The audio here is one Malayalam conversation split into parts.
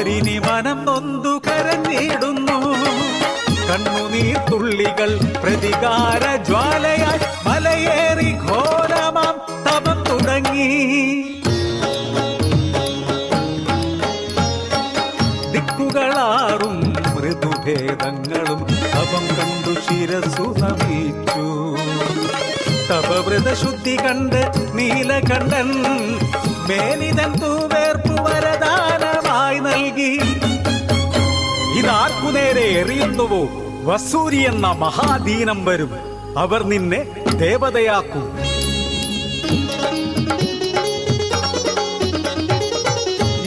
മാരിനി മനം നൊന്തു കരഞ്ഞിടുന്നു. കണ്ണുനീർ തുള്ളികൾ പ്രതികാര ജ്വാലയായി മലയേറി ഘോരമാം തപം തുടങ്ങി. ദിക്കുകളാറും മൃദുഭേദങ്ങളും തപം കണ്ടു ശിരസു നമിച്ചു. തപവ്രതശുദ്ധി കണ്ട് നീലകണ്ഠൻ മേനിതൻ തൂവേർപ്പു വരദാനമായി നൽകി. ഇതാർക്കു നേരെ എറിയുന്നുവോ വസൂരി എന്ന മഹാദീനം വരും. അവർ നിന്നെ ദേവതയാക്കും.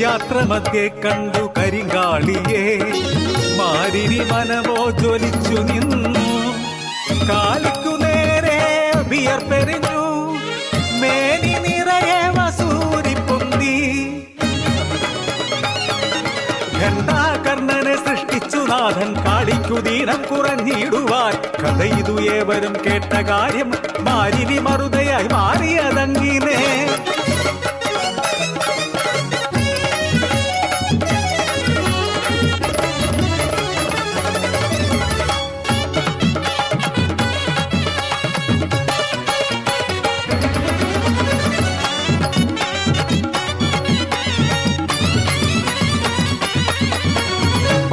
യാത്രമധ്യേ കണ്ടു കരിങ്കാളിയെ മാരിനി മനമോ ജ്വലിച്ചു നിന്നു. കാലിക്കു നേരെ വിയർപ്പെറിഞ്ഞു, മേനി നിറയെ വസൂരി പൊന്തി. ഘണ്ടാകർണനെ സൃഷ്ടിച്ചു നാഥൻ കാളിക്കു ദീനം കുറഞ്ഞിടുവാൻ. കഥ ഇതു ഏവരും കേട്ട കാര്യം, മാരിനി മറുതയായി മാറിയതങ്ങിനെ.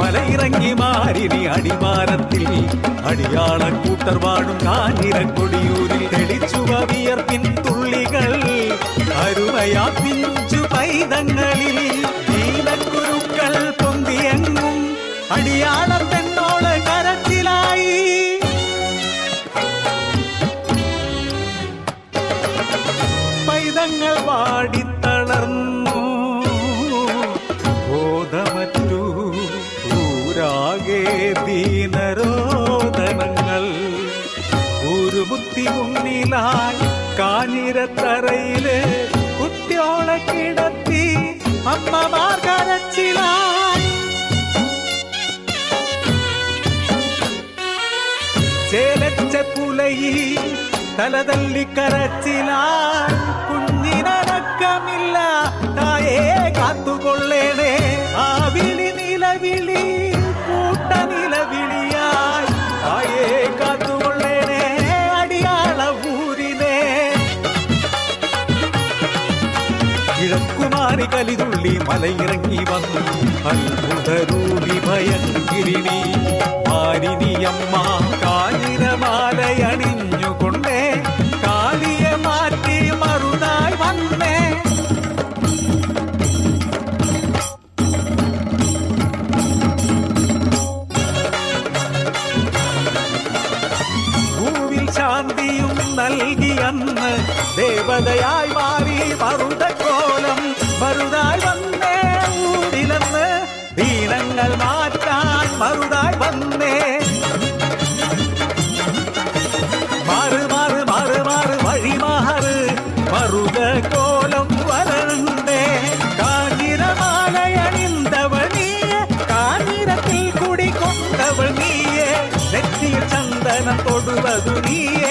മലയിറങ്ങി മാരിനി അടിവാരത്തിൽ അടിയാള കൂട്ടർ വാഴും കാഞ്ഞിരക്കൊടിയൂരിൽ തെളിച്ചുവ വിയർപ്പിൻ തുള്ളികൾ അരുമയാ പിഞ്ചു പൈതങ്ങളിൽ. നീലക്കുരുക്കൾ പൊന്തിയെങ്ങും അടിയാളം പെണ്ണോള് കരച്ചിലായി. പൈതങ്ങൾ വാടിത്തളർന്നു, ബോധമറ്റു ൂരാകെ ദീനരോദനങ്ങൾ. ൂരുമുത്തി മുന്നിലായി കാഞ്ഞിരത്തറയില് കുട്ടിയോളെ കിടത്തി അമ്മമാർ കരച്ചിലായി. ചേലച്ച പുലയി തലതല്ലി കരച്ചിലായി. കുഞ്ഞിനടക്കമില്ല തായേ കാത്തുകൊള്ളേണേ. ആ വിളി നിലവിളി കൂട്ട നിലവിളിയായി. തായേ കാത്തുകൊള്ളേണേ അടിയാള ഊരിനെ. കിഴക്കുമാറി കലിതുള്ളി മലയിറങ്ങി വന്നു അത്ഭുതരൂപി ഭയങ്കിരിണി. മാരിനിയമ്മ കാഞ്ഞിരമാലയണിഞ്ഞുകൊണ്ടേ കാളിയെ മാറ്റി മറുതായി വന്നേ. ഭൂവിൽ ശാന്തിയും നൽകിയന്ന് ദേവതയായി മാറി മറുതക്കോലം മറുതായി വന്നേ. ഊരിലെന്ന് ദീനങ്ങൾ മാറ്റാൻ മറുതായി വന്നേ. മാറ് മാറ് മാറ് മാറ് വഴി മാറ് മറുത കോലം വരണ്ടേ. കാഞ്ഞിരമാലയണിന്തവൾ നീയെ, കാഞ്ഞിരത്തിൽ കുടി കൊണ്ടവൾ നീയെ. നെറ്റിയിൽ ചന്ദനം തൊടുവതു നീയെ,